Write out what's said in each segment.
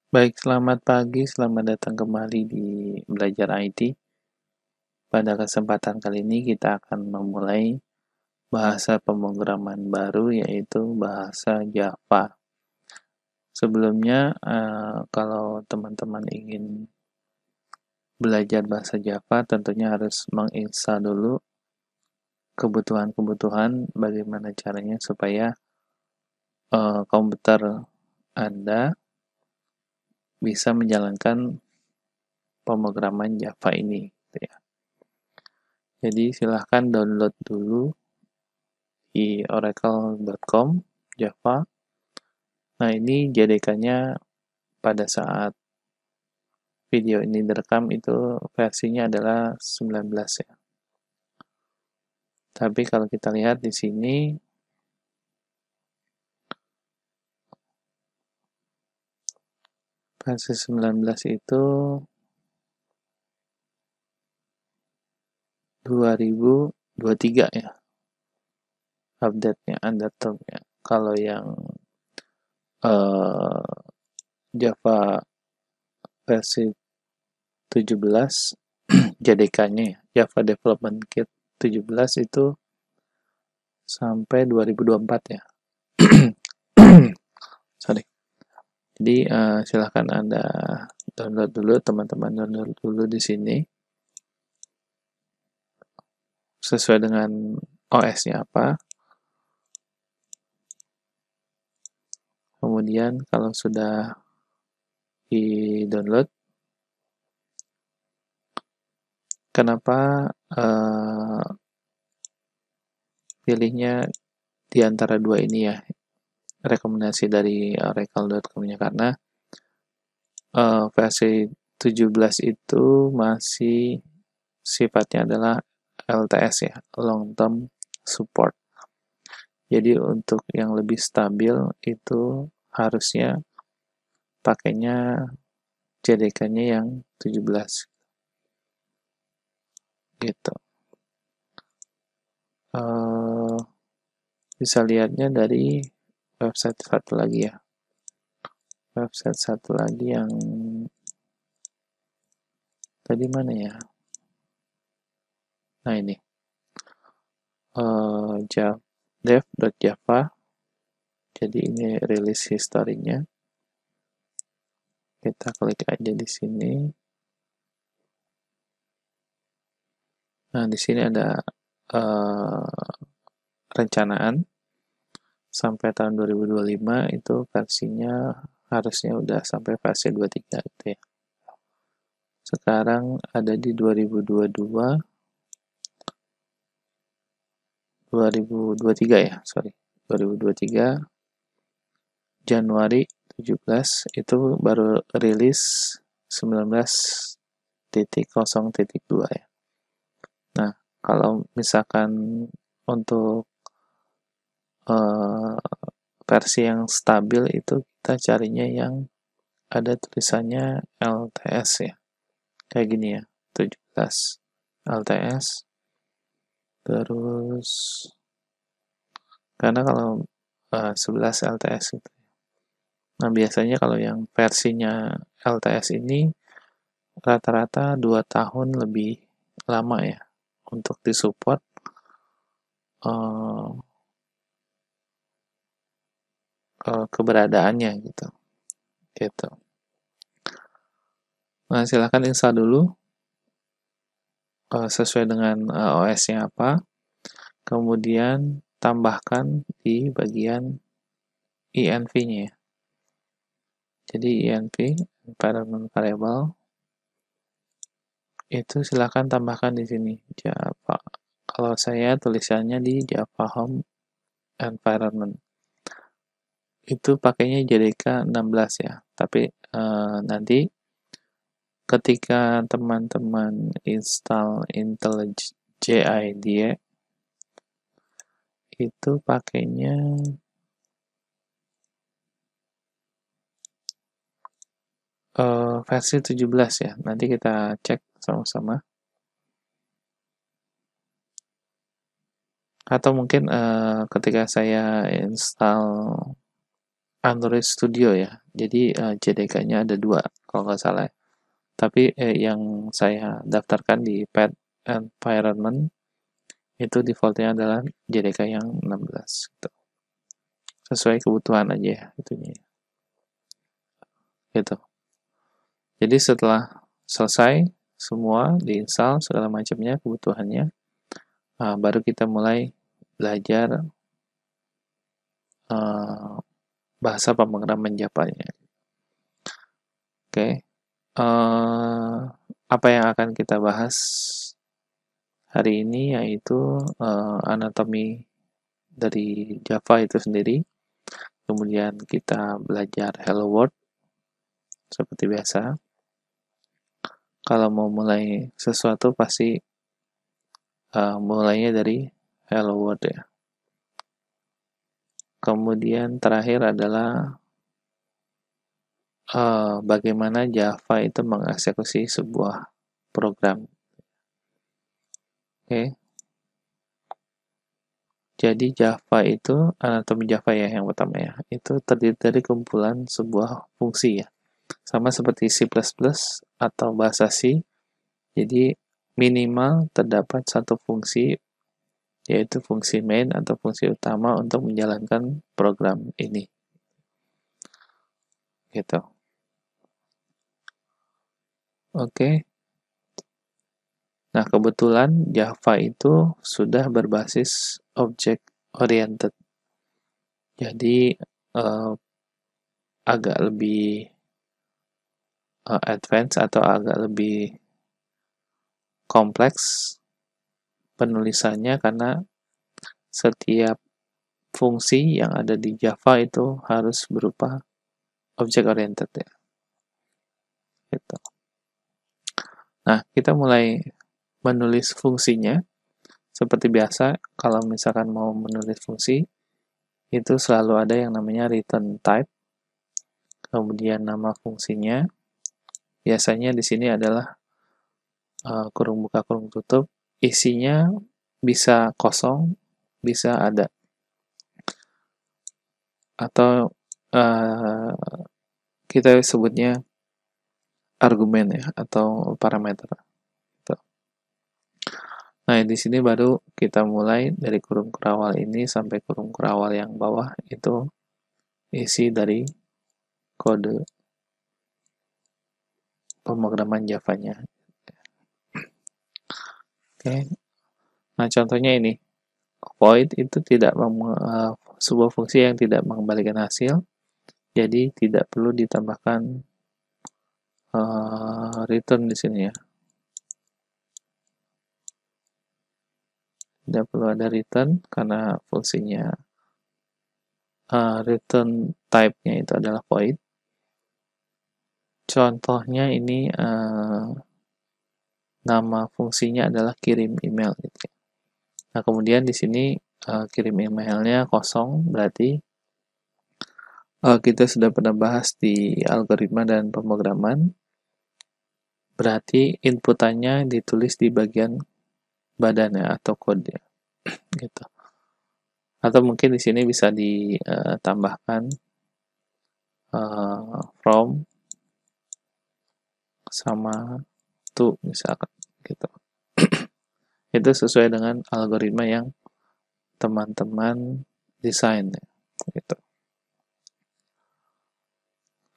Baik, selamat pagi, selamat datang kembali di Belajar IT. Pada kesempatan kali ini kita akan memulai bahasa pemrograman baru yaitu bahasa Java. Sebelumnya, kalau teman-teman ingin belajar bahasa Java, tentunya harus menginstal dulu kebutuhan-kebutuhan bagaimana caranya supaya komputer Anda bisa menjalankan pemrograman Java ini, gitu ya. Jadi silahkan download dulu di oracle.com Java. Nah, ini JDK-nya pada saat video ini direkam itu versinya adalah 19 ya. Tapi kalau kita lihat di sini versi 19 itu 2023 ya. Update-nya, undertone-nya. Kalau yang uh, Java versi 17 JDK-nya ya, Java Development Kit 17 itu sampai 2024 ya. Sorry. Jadi silahkan Anda download dulu, teman-teman download dulu di sini sesuai dengan OS-nya apa. Kemudian kalau sudah di-download, kenapa pilihnya di antara dua ini ya? Rekomendasi dari oracle.com-nya karena versi 17 itu masih sifatnya adalah LTS ya, long term support. Jadi untuk yang lebih stabil itu harusnya pakainya JDK-nya yang 17 gitu. Bisa lihatnya dari website satu lagi ya. Website satu lagi yang tadi mana ya? Nah ini dev.java. Jadi ini release historinya. Kita klik aja di sini. Nah di sini ada rencanaan sampai tahun 2025 itu versinya harusnya udah sampai versi 23 gitu ya. Sekarang ada di 2023 ya, sorry. 2023 Januari 17 itu baru rilis 19.0.2 ya. Nah, kalau misalkan untuk versi yang stabil itu kita carinya yang ada tulisannya LTS ya. Kayak gini ya, 17 LTS. Terus karena kalau 11 LTS itu. Nah, biasanya kalau yang versinya LTS ini rata-rata 2 tahun lebih lama ya untuk disupport keberadaannya gitu. Gitu. Nah, silahkan install dulu sesuai dengan OS-nya apa. Kemudian tambahkan di bagian env-nya ya. Jadi env, environment variable, itu silahkan tambahkan di sini Java. Kalau saya tulisannya di Java Home Environment. Itu pakainya JDK 16 ya. Tapi nanti ketika teman-teman install IntelliJ IDE itu pakainya versi 17 ya. Nanti kita cek sama-sama. Atau mungkin ketika saya install Android Studio ya. Jadi JDK-nya ada 2 kalau nggak salah. Tapi yang saya daftarkan di Pet Environment itu defaultnya adalah JDK yang 16 gitu. Sesuai kebutuhan aja ya itunya gitu. Jadi setelah selesai semua diinstal segala macamnya kebutuhannya, baru kita mulai belajar bahasa pemrograman Java-nya. Oke, apa yang akan kita bahas hari ini yaitu anatomi dari Java itu sendiri. Kemudian kita belajar Hello World seperti biasa. Kalau mau mulai sesuatu pasti mulainya dari Hello World ya. Kemudian terakhir adalah bagaimana Java itu mengeksekusi sebuah program. Oke. Jadi Java itu, anatomi Java ya yang pertama ya, itu terdiri dari kumpulan sebuah fungsi ya. Sama seperti C++ atau bahasa C, jadi minimal terdapat satu fungsi, yaitu fungsi main atau fungsi utama untuk menjalankan program ini. Gitu. Oke. Nah, kebetulan Java itu sudah berbasis object oriented. Jadi agak lebih advance atau agak lebih kompleks penulisannya karena setiap fungsi yang ada di Java itu harus berupa object oriented ya. Gitu. Nah, kita mulai menulis fungsinya. Seperti biasa, kalau misalkan mau menulis fungsi, itu selalu ada yang namanya return type, kemudian nama fungsinya. Biasanya di sini adalah kurung buka kurung tutup, isinya bisa kosong, bisa ada, atau kita sebutnya argumen ya atau parameter. Nah, di sini baru kita mulai dari kurung kurawal ini sampai kurung kurawal yang bawah itu isi dari kode pemrograman Java-nya. Oke. Nah, contohnya ini. Void itu tidak sebuah fungsi yang tidak mengembalikan hasil. Jadi tidak perlu ditambahkan return di sini ya. Tidak perlu ada return karena fungsinya return type-nya itu adalah void. Contohnya ini nama fungsinya adalah kirim email gitu. Nah, kemudian di sini kirim emailnya kosong, berarti kita sudah pernah bahas di algoritma dan pemrograman. Berarti inputannya ditulis di bagian badannya atau kode gitu. Atau mungkin di sini bisa ditambahkan from sama to misalkan gitu. Itu sesuai dengan algoritma yang teman-teman desain gitu.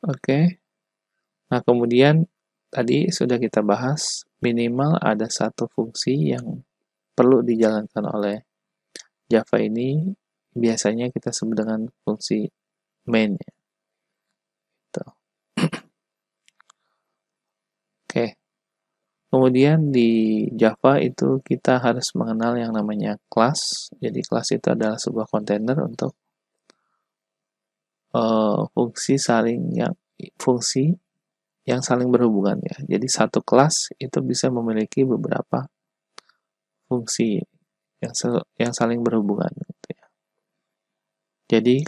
Oke. Nah, kemudian tadi sudah kita bahas minimal ada satu fungsi yang perlu dijalankan oleh Java ini, biasanya kita sebut dengan fungsi main ya. Gitu. Oke. Kemudian di Java itu kita harus mengenal yang namanya class. Jadi class itu adalah sebuah kontainer untuk fungsi yang saling berhubungan ya. Jadi satu kelas itu bisa memiliki beberapa fungsi yang saling berhubungan gitu ya. Jadi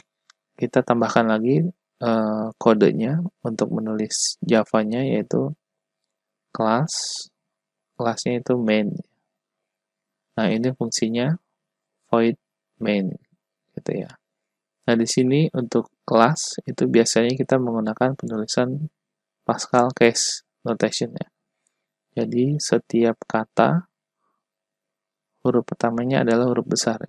kita tambahkan lagi kodenya untuk menulis Java-nya yaitu kelasnya itu main. Nah, ini fungsinya void main gitu ya. Nah, di sini untuk kelas itu biasanya kita menggunakan penulisan Pascal case notation ya. Jadi setiap kata huruf pertamanya adalah huruf besar.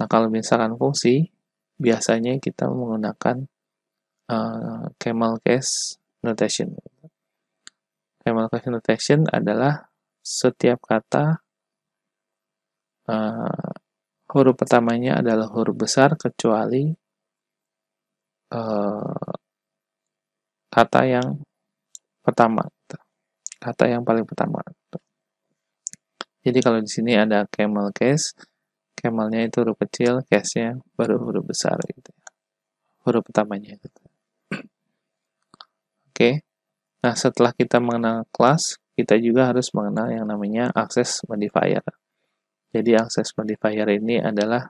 Nah, kalau misalkan fungsi, biasanya kita menggunakan camel case notation. Camel case notation adalah setiap kata huruf pertamanya adalah huruf besar kecuali kata yang pertama, kata yang paling pertama. Jadi kalau di sini ada camel case, camelnya itu huruf kecil, case-nya baru huruf besar gitu. Huruf pertamanya gitu. Oke. Nah, setelah kita mengenal kelas, kita juga harus mengenal yang namanya access modifier. Jadi access modifier ini adalah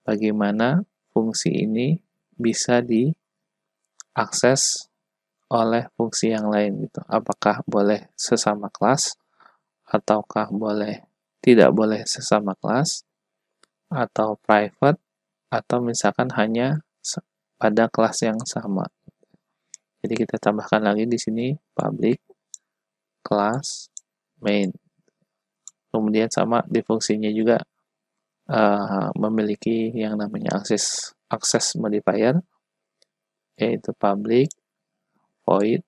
bagaimana fungsi ini bisa diakses oleh fungsi yang lain gitu. Apakah boleh sesama kelas ataukah tidak boleh sesama kelas, atau private, atau misalkan hanya pada kelas yang sama. Jadi kita tambahkan lagi di sini public class main. Kemudian sama di fungsinya juga memiliki yang namanya access modifier, yaitu public void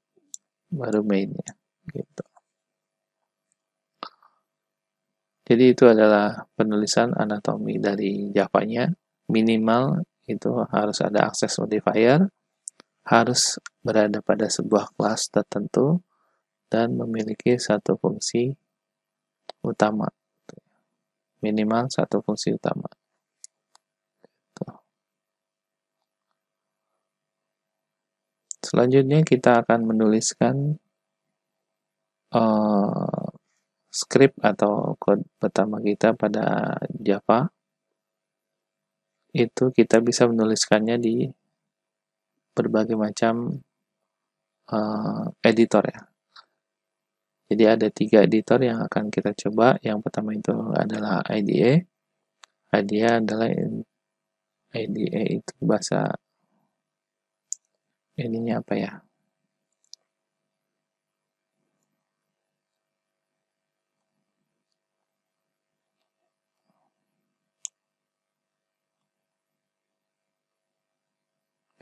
baru main-nya gitu. Jadi itu adalah penulisan anatomi dari Java-nya. Minimal itu harus ada access modifier, harus berada pada sebuah kelas tertentu, dan memiliki satu fungsi utama. Minimal satu fungsi utama. Selanjutnya kita akan menuliskan script atau kode pertama kita pada Java. Itu kita bisa menuliskannya di berbagai macam editor ya. Jadi ada 3 editor yang akan kita coba. Yang pertama itu adalah IDE. IDE adalah IDE itu bahasa ininya apa ya?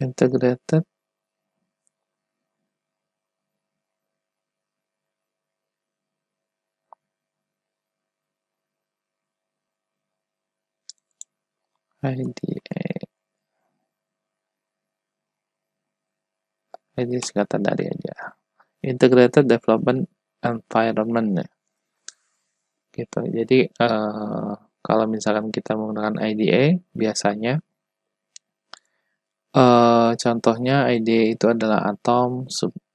Integrated IDE. IDE singkatan dari aja. Integrated Development Environment ya. Gitu. Jadi kalau misalkan kita menggunakan IDE, biasanya contohnya IDE itu adalah Atom,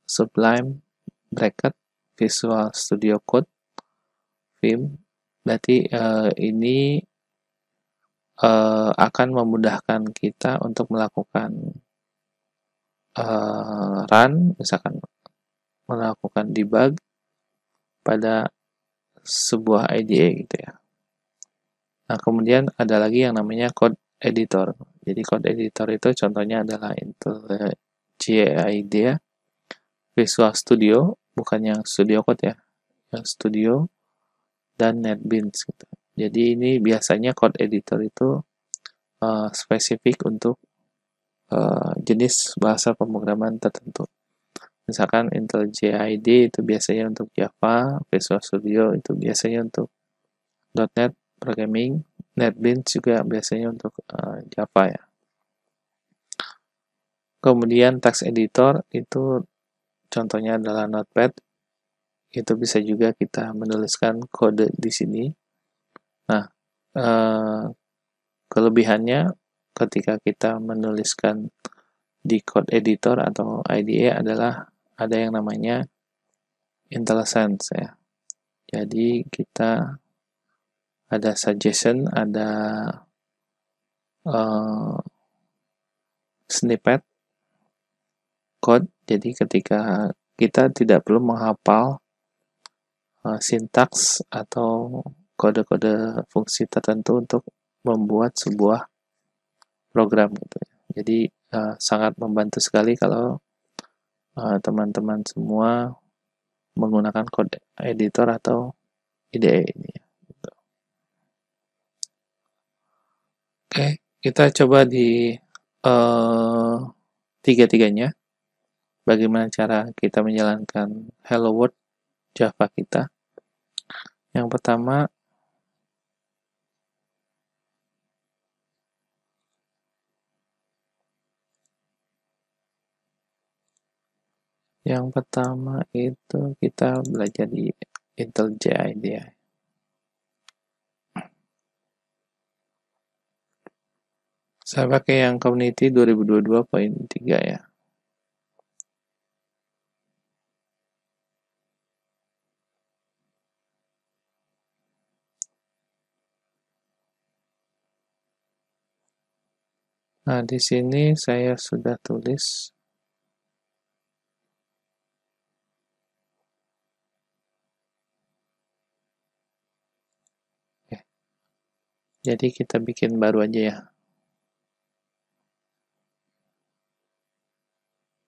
Sublime, Bracket, Visual Studio Code, Vim. Berarti ini akan memudahkan kita untuk melakukan run, misalkan melakukan debug pada sebuah IDE gitu ya. Nah, kemudian ada lagi yang namanya code editor. Jadi code editor itu contohnya adalah IntelliJ IDEA, Visual Studio, bukan yang Studio Code ya, yang Studio, dan NetBeans gitu. Jadi ini biasanya code editor itu spesifik untuk jenis bahasa pemrograman tertentu. Misalkan IntelliJ IDE itu biasanya untuk Java, Visual Studio itu biasanya untuk .NET Programming, NetBeans juga biasanya untuk Java ya. Kemudian text editor itu contohnya adalah Notepad. Itu bisa juga kita menuliskan kode di sini. Nah, kelebihannya ketika kita menuliskan di code editor atau IDE adalah ada yang namanya IntelliSense ya. Jadi kita ada suggestion, ada snippet code. Jadi ketika kita tidak perlu menghafal sintaks atau kode-kode fungsi tertentu untuk membuat sebuah program gitu ya. Jadi sangat membantu sekali kalau teman-teman semua menggunakan kode editor atau IDE ini. Oke, kita coba di tiga-tiganya. Bagaimana cara kita menjalankan Hello World Java kita. Yang pertama, itu kita belajar di IntelliJ IDEA. Saya pakai yang Community 2022.3 ya. Nah, di sini saya sudah tulis jadi kita bikin baru aja ya.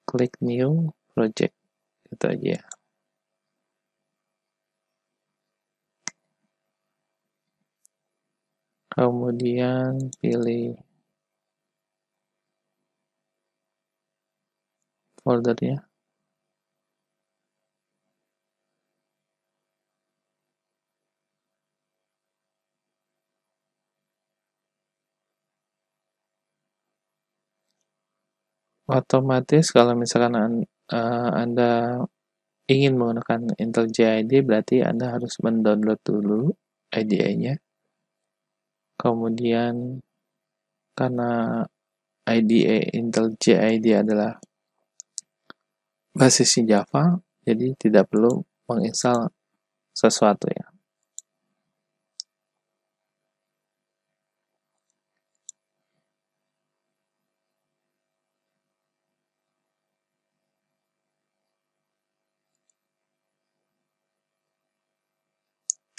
Klik New Project, itu aja ya. Kemudian pilih foldernya. Otomatis kalau misalkan Anda ingin menggunakan IntelliJ IDE, berarti Anda harus mendownload dulu IDE-nya. Kemudian karena IDE IntelliJ IDE adalah basisnya Java, jadi tidak perlu menginstal sesuatu ya.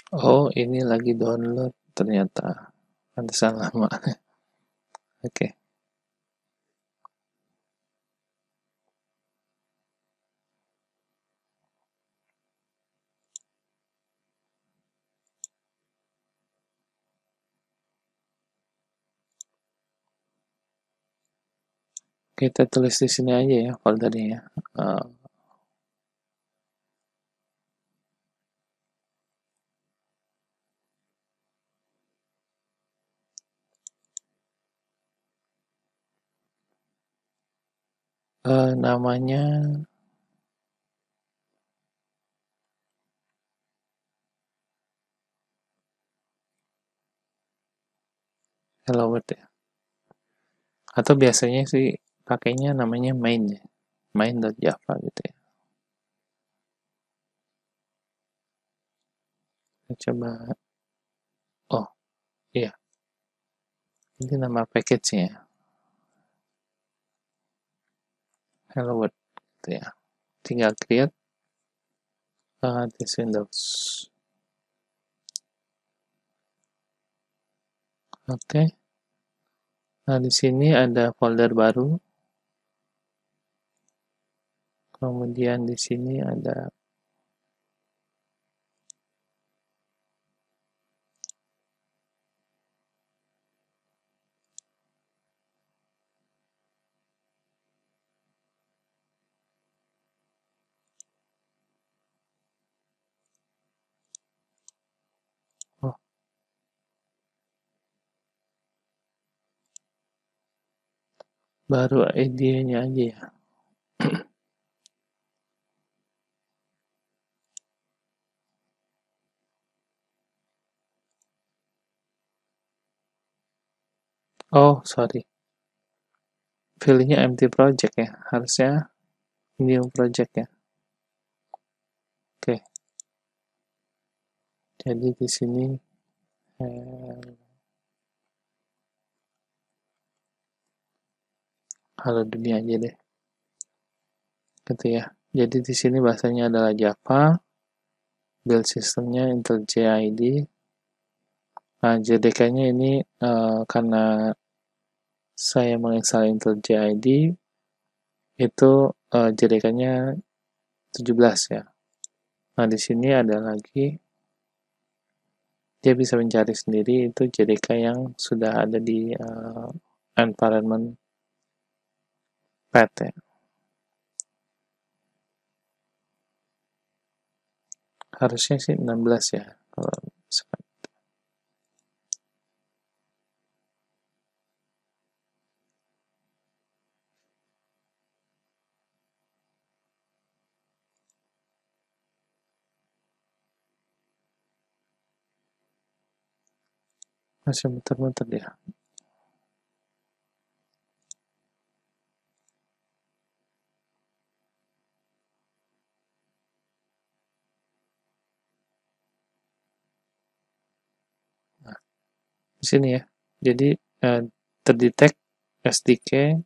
Oh, ini lagi download ternyata. Pantesan lama. Oke. Kita tulis di sini aja ya foldernya ya. Namanya Hello World ya. Atau biasanya sih pakainya namanya main ya. Main.java gitu ya. Kita coba. Oh, iya. Ini nama package-nya ya. Hello World gitu ya. Tinggal create this Windows. Oke. Nah, di sini ada folder baru. Kemudian di sini ada baru idenya aja ya. Oh, sorry. Pilihnya empty project ya. Harusnya new project ya. Oke. Jadi di sini halo dunia aja deh. Gitu ya. Jadi di sini bahasanya adalah Java. Build systemnya IntelliJ IDE. Nah, JDK-nya ini karena saya menginstal IntelliJ IDE itu JDK-nya 17 ya. Nah, di sini ada lagi dia bisa mencari sendiri itu JDK yang sudah ada di environment path ya. Harusnya sih 16 ya kalau misalkan. Masih muter-muter dia. Nah, di sini ya. Jadi terdetek SDK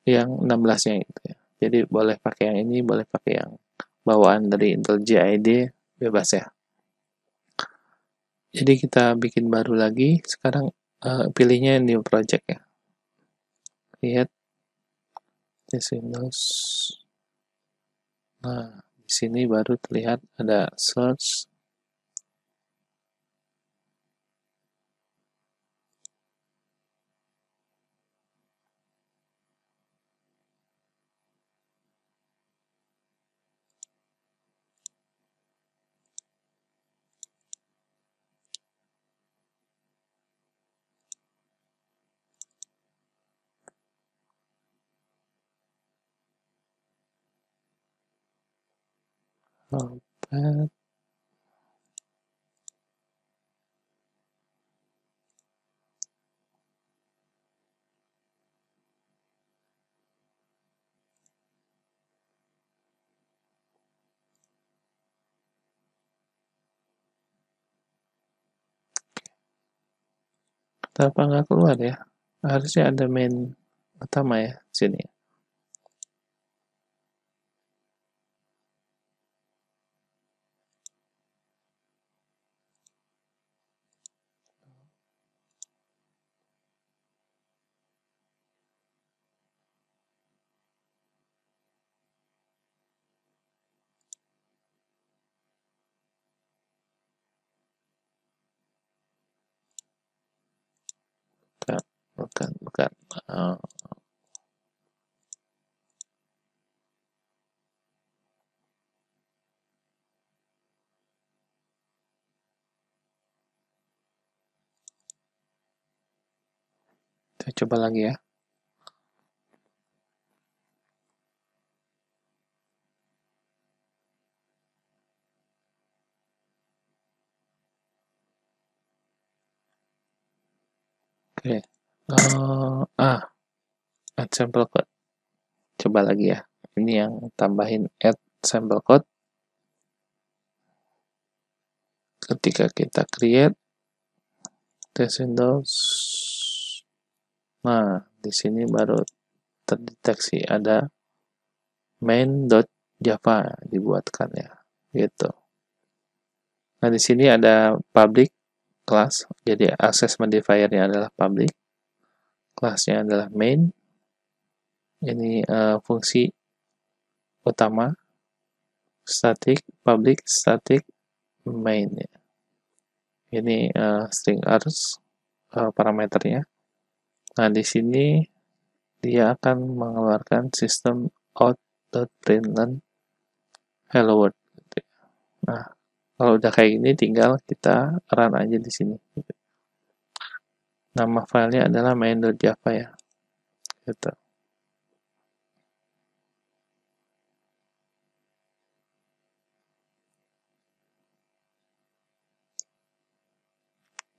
yang 16-nya itu ya. Jadi boleh pakai yang ini, boleh pakai yang bawaan dari IntelliJ IDE, bebas ya. Jadi kita bikin baru lagi. Sekarang pilihnya new project ya. Lihat this Windows. Nah, di sini baru terlihat ada search. Notepad. Kenapa nggak keluar ya? Harusnya ada main utama ya sini. Bukan. Kita coba lagi ya. Oke. Add sample code. Coba lagi ya. Ini yang tambahin add sample code. Ketika kita create test Windows. Nah, di sini baru terdeteksi ada main.java dibuatkan ya. Gitu. Nah, di sini ada public class. Jadi access modifier-nya adalah public. Kelasnya adalah main. Ini fungsi utama static, public, static, main ya. Ini string args parameternya. Nah, di sini dia akan mengeluarkan sistem out.println hello world. Nah, kalau udah kayak gini tinggal kita run aja di sini. Nama filenya adalah main.java ya. Gitu.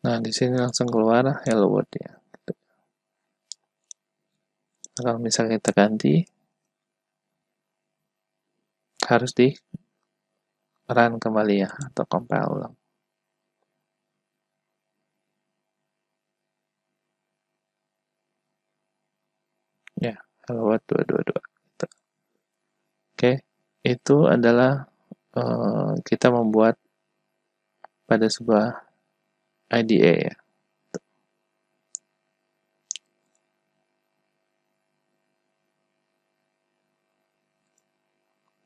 Nah, di sini langsung keluar hello world ya. Gitu. Nah, kalau misalnya kita ganti, harus di run kembali ya, atau compile ulang. Ya, hello world 222. Gitu. Oke, itu adalah kita membuat pada sebuah IDE ya.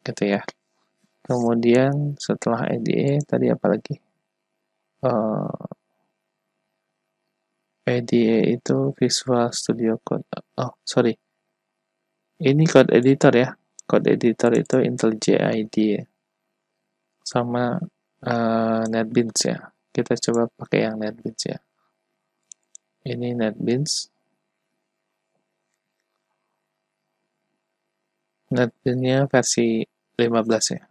gitu ya. Kemudian setelah IDE tadi apa lagi? IDE itu Visual Studio Code. Oh, sorry. Ini code editor ya. Code editor itu IntelliJ IDE sama NetBeans ya. Kita coba pakai yang NetBeans ya. Ini NetBeans. NetBeans-nya versi 15 ya.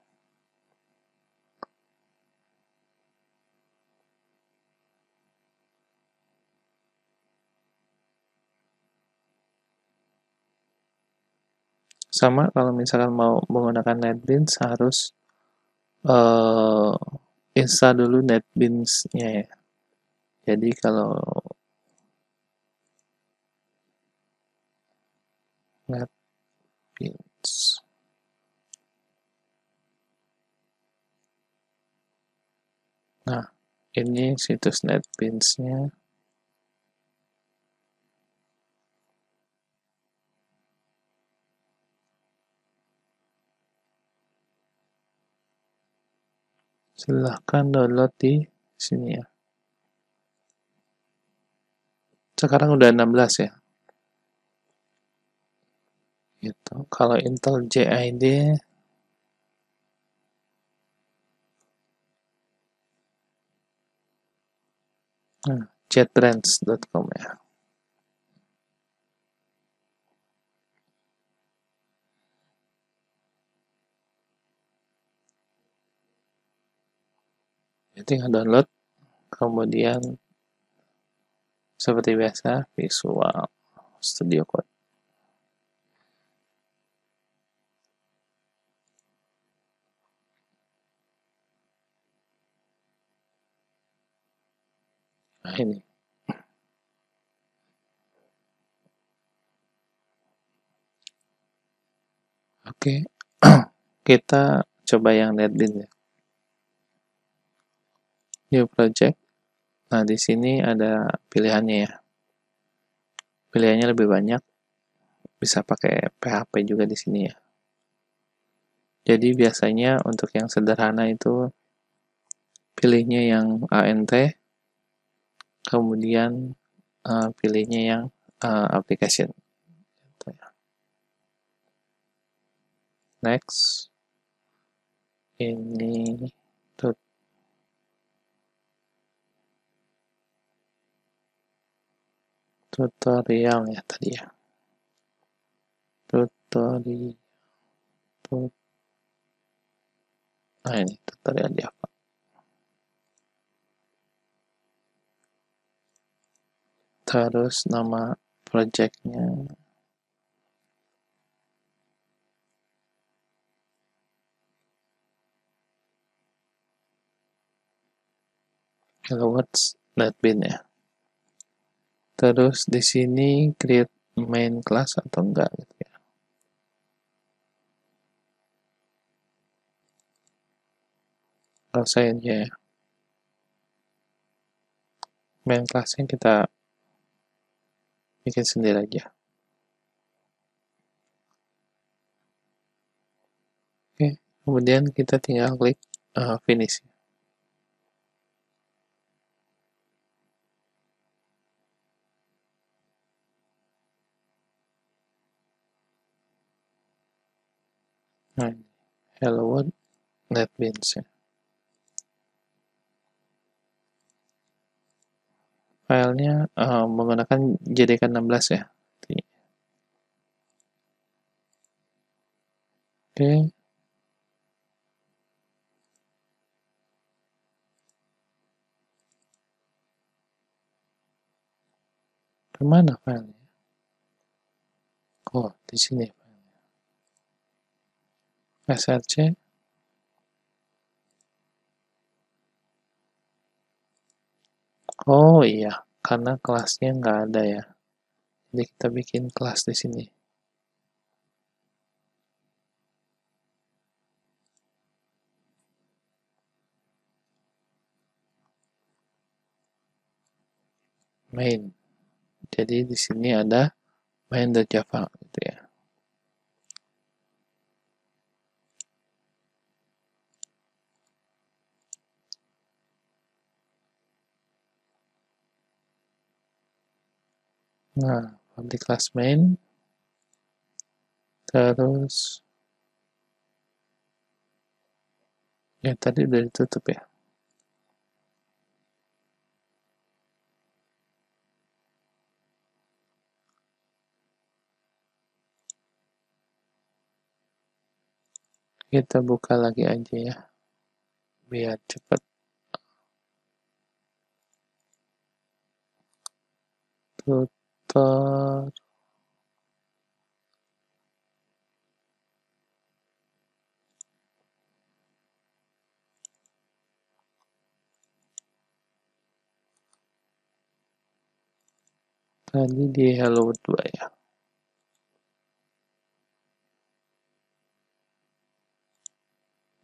Sama kalau misalkan mau menggunakan NetBeans harus install dulu NetBeans-nya ya. Jadi kalau NetBeans, nah ini situs NetBeans-nya. Silahkan download di sini ya. Sekarang udah 16 ya. Gitu. Kalau IntelliJ IDE JetBrains.com ya. Tinggal download, kemudian seperti biasa Visual Studio Code. Nah ini. Oke. Kita coba yang NetBeans ya. New project. Nah, di sini ada pilihannya ya. Pilihannya lebih banyak. Bisa pakai PHP juga di sini ya. Jadi biasanya untuk yang sederhana itu pilihnya yang ANT, kemudian pilihnya yang application. Next. Ini tutorial ya tadi ya. Nah ini tutorial Java. Terus nama projectnya kilowatts NetBeans ya. Terus di sini create main class atau enggak gitu ya. Kalau saya aja ya. Main classnya kita bikin sendiri aja. Oke, kemudian kita tinggal klik finish. Nah, hello world NetBeans ya. Filenya menggunakan JDK 16 ya. Oke. Kemana filenya? Oh, di sini. src. Oh iya, karena kelasnya nggak ada ya. Jadi kita bikin kelas di sini. Main. Jadi di sini ada main.java gitu ya. Nah, public class main, terus ya tadi udah ditutup ya. Kita buka lagi aja ya, biar cepet. Tutor. Tadi di Hello 2 ya.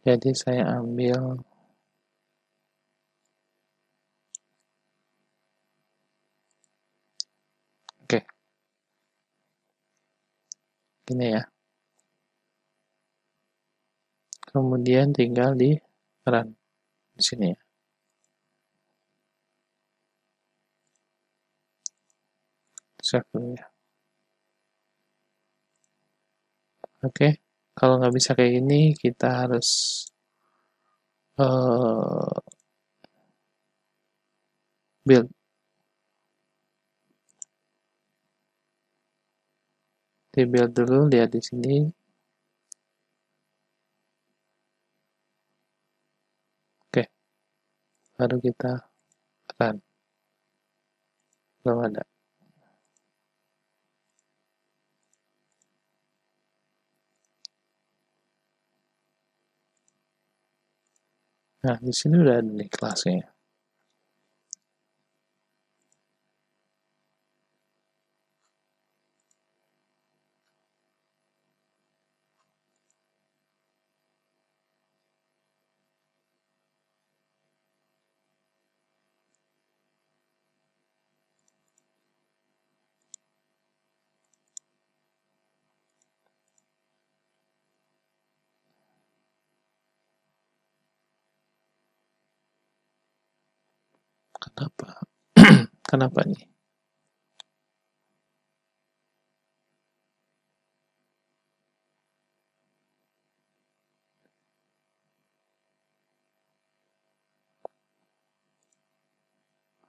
Jadi saya ambil oke, gini ya. Kemudian tinggal di run di sini ya. Save dulu ya. Oke, kalau nggak bisa kayak gini, kita harus build. Di build dulu, lihat di sini. Oke, baru kita run. Belum ada. Nah, di sini udah ada nih kelasnya. Kenapa? Kenapa nih?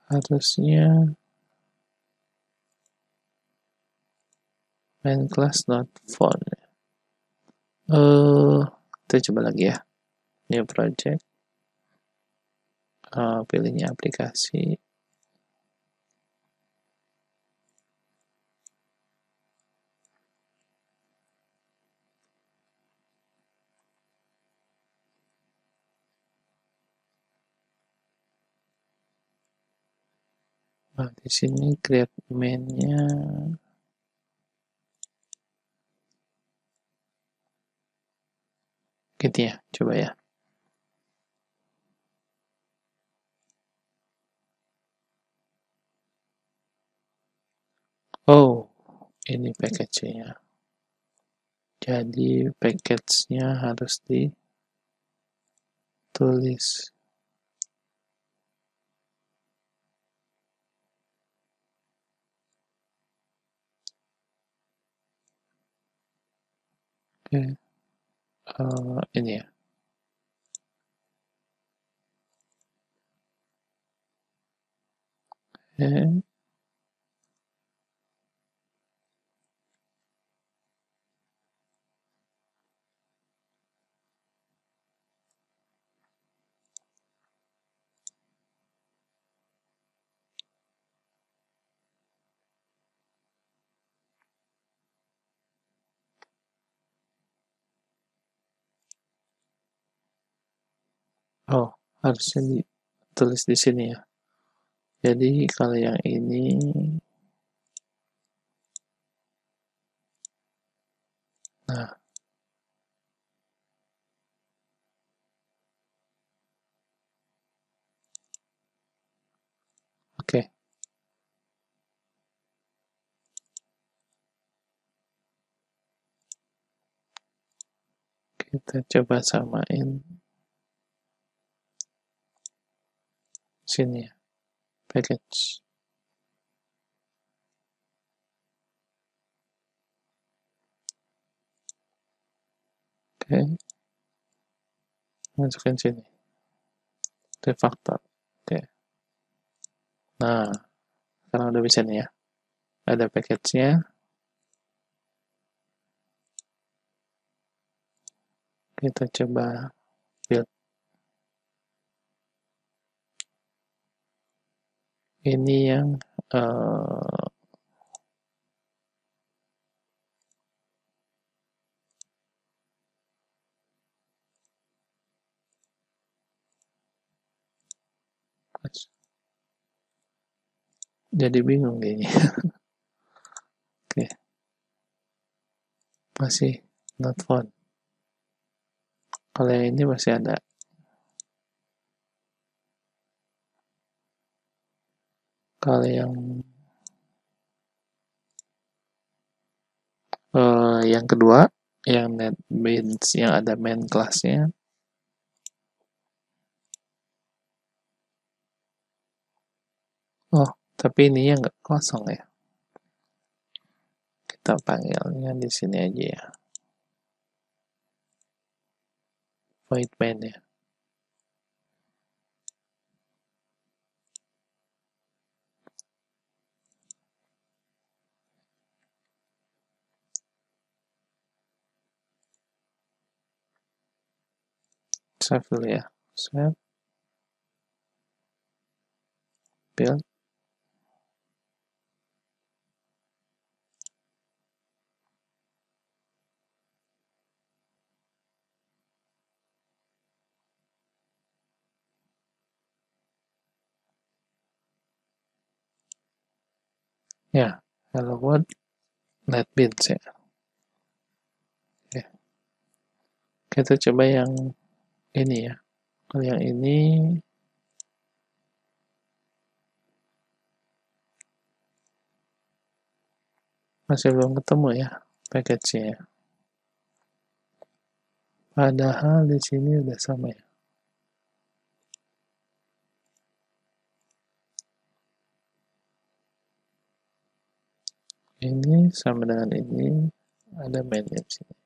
Harusnya main class not found. Kita coba lagi ya. New project. Pilihnya aplikasi. Nah, di sini create main-nya gitu ya. Coba ya. Oh, ini package-nya. Jadi package-nya harus ditulis. Oke, ini ya. Oke. Oh, harusnya ditulis di sini ya. Jadi kalau yang ini, nah, oke. Kita coba samain sini ya, package. Oke, masukin sini, refactor. Oke, nah sekarang udah bisa nih ya, ada package-nya. Kita coba build. Ini yang jadi bingung kayaknya. Oke, masih not found. Kalau yang ini masih ada. Kalau yang kedua, yang NetBeans yang ada main class-nya. Oh, tapi ininya nggak kosong ya. Kita panggilnya di sini aja ya. Void main ya. Save dulu ya. Save. Build. Ya, hello world. NetBeans ya. Oke. Kita coba yang ini ya. Kalau yang ini masih belum ketemu ya package-nya. Padahal di sini udah sama ya. Ini sama dengan ini, ada mainnya di sini.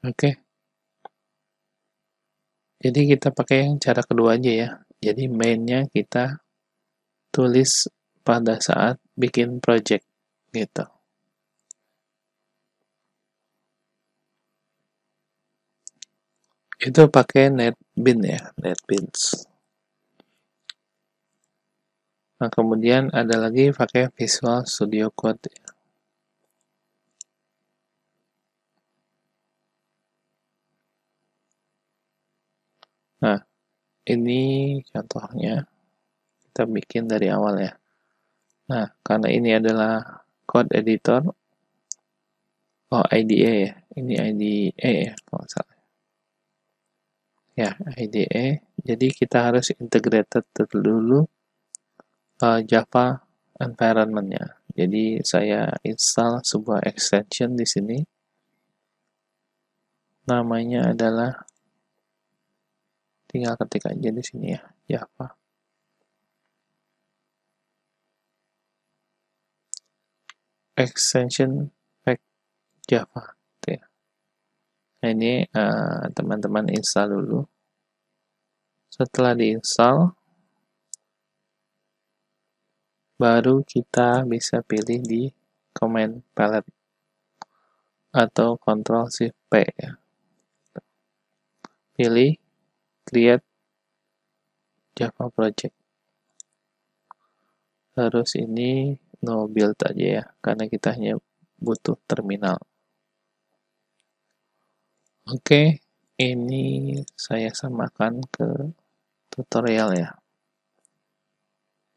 Oke. Jadi kita pakai yang cara kedua aja ya. Jadi mainnya kita tulis pada saat bikin project gitu. Itu pakai NetBeans ya, NetBeans. Nah, kemudian ada lagi pakai Visual Studio Code. Nah, ini contohnya kita bikin dari awal ya. Nah, karena ini adalah code editor, IDE ya, ini IDE ya kalau salah. Ya, IDE. Jadi kita harus integrated dulu Java environment-nya. Jadi saya install sebuah extension di sini. Namanya adalah, tinggal ketik aja di sini ya, Java. Extension pack Java. Nah, ini teman-teman install dulu. Setelah diinstal, baru kita bisa pilih di command palette atau Ctrl Shift P ya. Pilih create Java project. Terus ini no build aja ya, karena kita hanya butuh terminal. Oke, ini saya samakan ke tutorial ya.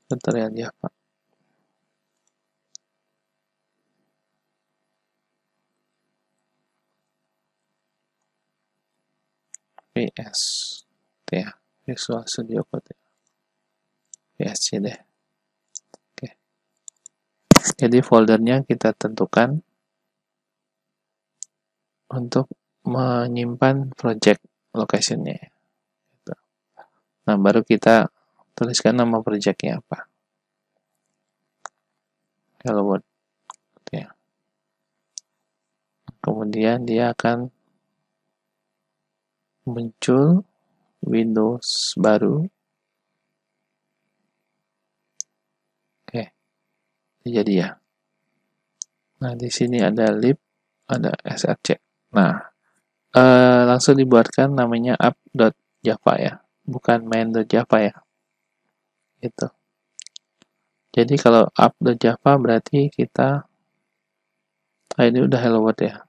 Tutorial Java. VS ya, Visual Studio Code VSC deh. Oke. Jadi foldernya kita tentukan untuk menyimpan project location-nya. Nah, baru kita tuliskan nama project-nya apa. Hello World. Ya. Kemudian dia akan muncul Windows baru. Oke. Jadi ya. Nah, di sini ada lib, ada src. Nah, langsung dibuatkan namanya app.java ya, bukan main.java ya. Gitu. Jadi kalau app.java berarti kita ini udah hello world ya.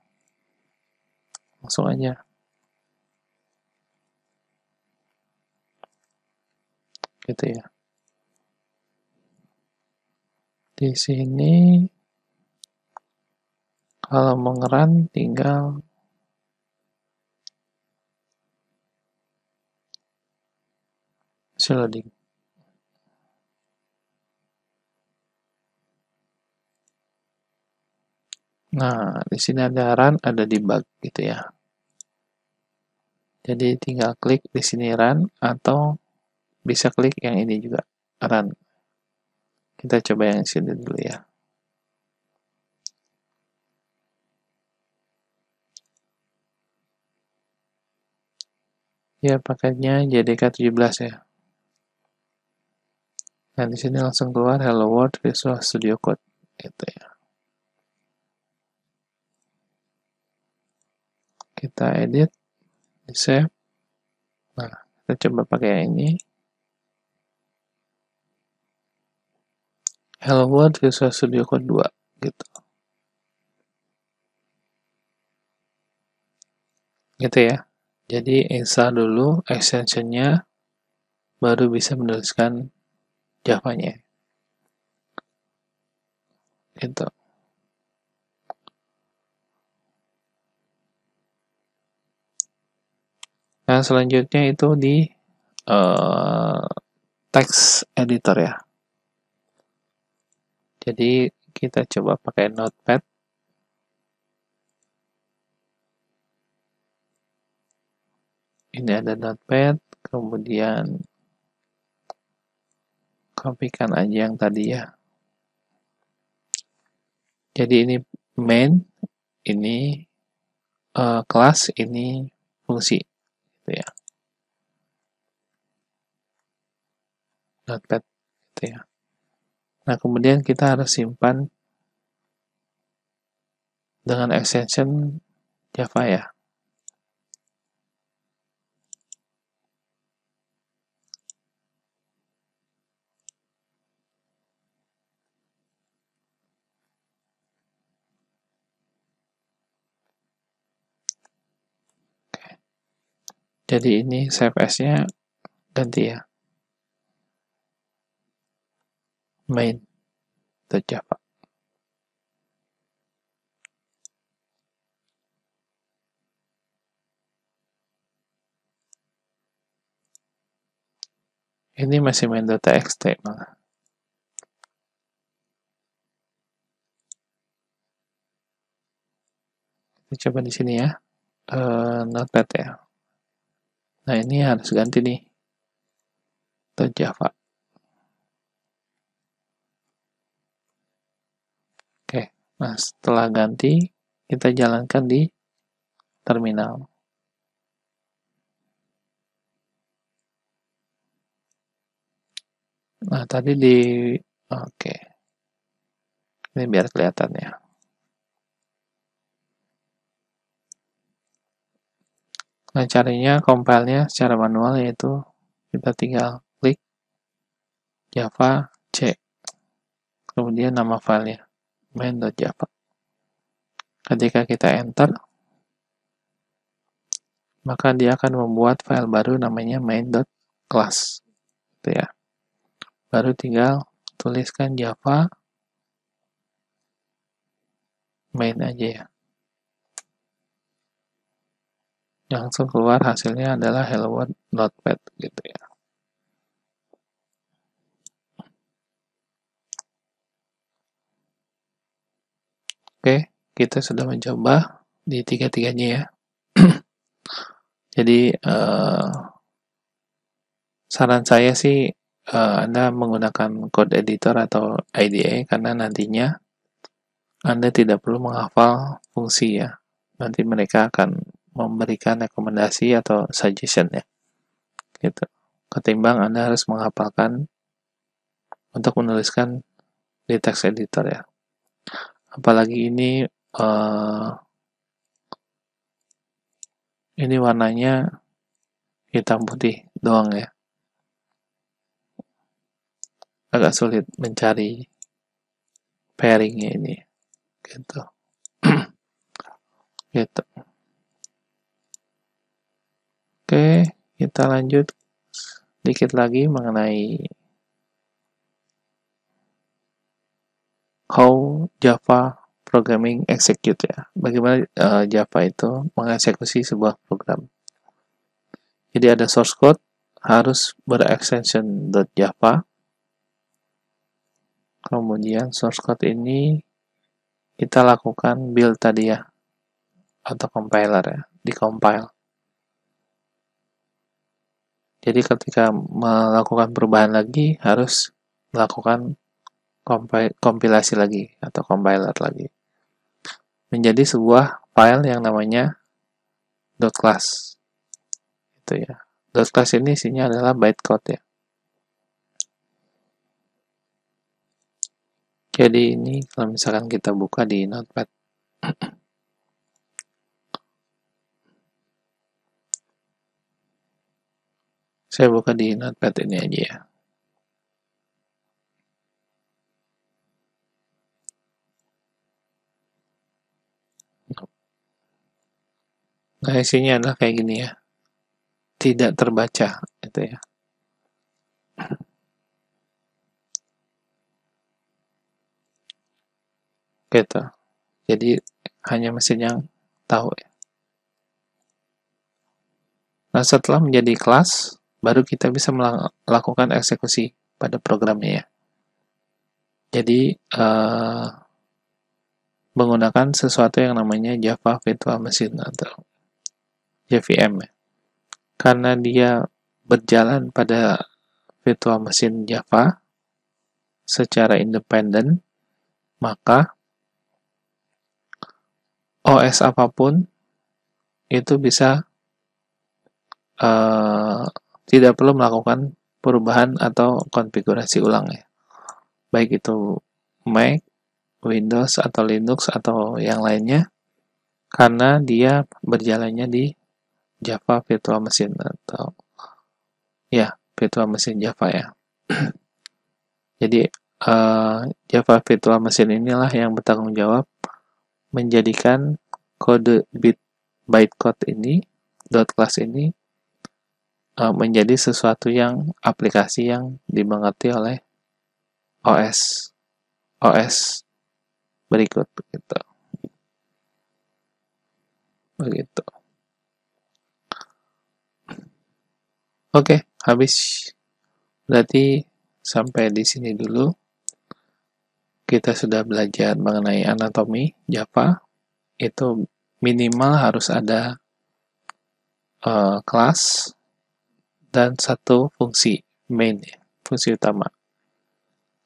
Langsung aja. Gitu ya. Di sini kalau mau nge-run tinggal loading. Nah, di sini ada run, ada debug gitu ya. Jadi tinggal klik di sini run atau bisa klik yang ini juga, run. Kita coba yang sini dulu ya. Ya, paketnya JDK17 ya. Nah, di sini langsung keluar Hello World Visual Studio Code gitu ya. Kita edit, di save. Nah, kita coba pakai yang ini. Hello World Visual Studio Code 2 gitu. Gitu ya. Jadi install dulu extensionnya, baru bisa menuliskan Java-nya. Gitu. Nah, selanjutnya itu di text editor ya. Jadi kita coba pakai Notepad. Ini ada Notepad, kemudian kopikan aja yang tadi ya. Jadi ini main, ini kelas, ini fungsi gitu ya. Notepad gitu ya. Nah, kemudian kita harus simpan dengan extension Java ya. Jadi ini save as-nya ganti ya. main.java. Ini masih main.txt malah. Kita coba di sini ya. Notepad ya. Nah, ini harus ganti nih. .java. Oke. Nah, setelah ganti, kita jalankan di terminal. Nah, tadi oke. Ini biar kelihatan ya. Nah, caranya compile-nya secara manual yaitu kita tinggal klik Java C. Kemudian nama filenya main.java. Ketika kita enter, maka dia akan membuat file baru namanya main.class. Gitu ya. Baru tinggal tuliskan Java main aja ya. langsung keluar hasilnya adalah Hello World Notepad gitu ya. Oke, kita sudah mencoba di tiga-tiganya ya. Jadi saran saya sih Anda menggunakan code editor atau IDE karena nantinya Anda tidak perlu menghafal fungsi ya. Nanti mereka akan memberikan rekomendasi atau suggestion ya. Gitu. Ketimbang Anda harus menghafalkan untuk menuliskan di text editor ya. Apalagi ini warnanya hitam putih doang ya. Agak sulit mencari pairingnya ini. Gitu. Gitu. Oke, kita lanjut dikit lagi mengenai how Java programming execute ya. Bagaimana Java itu mengeksekusi sebuah program. Jadi ada source code harus berextension .java. Kemudian source code ini kita lakukan build tadi ya atau compiler ya, di-compile. Jadi ketika melakukan perubahan lagi harus melakukan kompilasi lagi atau compiler lagi. Menjadi sebuah file yang namanya .class. Itu ya. .class ini isinya adalah bytecode ya. Jadi ini kalau misalkan kita buka di Notepad. Saya buka di Notepad ini aja ya. Nah, isinya adalah kayak gini ya. Tidak terbaca itu ya. Gitu. Jadi hanya mesin yang tahu ya. Nah, setelah menjadi kelas, baru kita bisa melakukan eksekusi pada programnya ya. Jadi menggunakan sesuatu yang namanya Java Virtual Machine atau JVM ya. Karena dia berjalan pada virtual machine Java secara independen, maka OS apapun itu bisa tidak perlu melakukan perubahan atau konfigurasi ulang ya. Baik itu Mac, Windows atau Linux atau yang lainnya, karena dia berjalannya di Java Virtual Machine atau ya Virtual Machine Java ya. Jadi Java Virtual Machine inilah yang bertanggung jawab menjadikan kode bytecode ini .class ini menjadi sesuatu yang aplikasi yang dimengerti oleh OS berikut begitu. Oke, habis. Berarti sampai di sini dulu. Kita sudah belajar mengenai anatomi Java. Itu minimal harus ada kelas dan satu fungsi main, fungsi utama.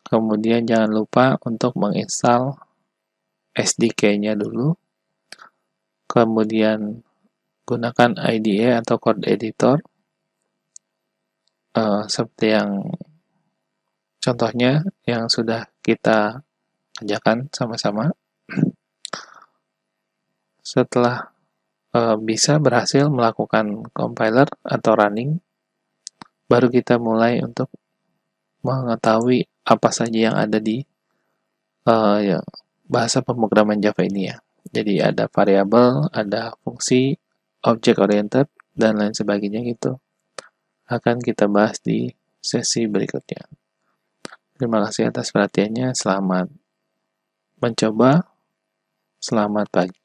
Kemudian jangan lupa untuk menginstal SDK-nya dulu. Kemudian gunakan IDE atau code editor seperti yang contohnya yang sudah kita kerjakan sama-sama. Setelah bisa berhasil melakukan compiler atau running, baru kita mulai untuk mengetahui apa saja yang ada di bahasa pemrograman Java ini ya. Jadi ada variabel, ada fungsi, object oriented, dan lain sebagainya gitu. Akan kita bahas di sesi berikutnya. Terima kasih atas perhatiannya. Selamat mencoba. Selamat pagi.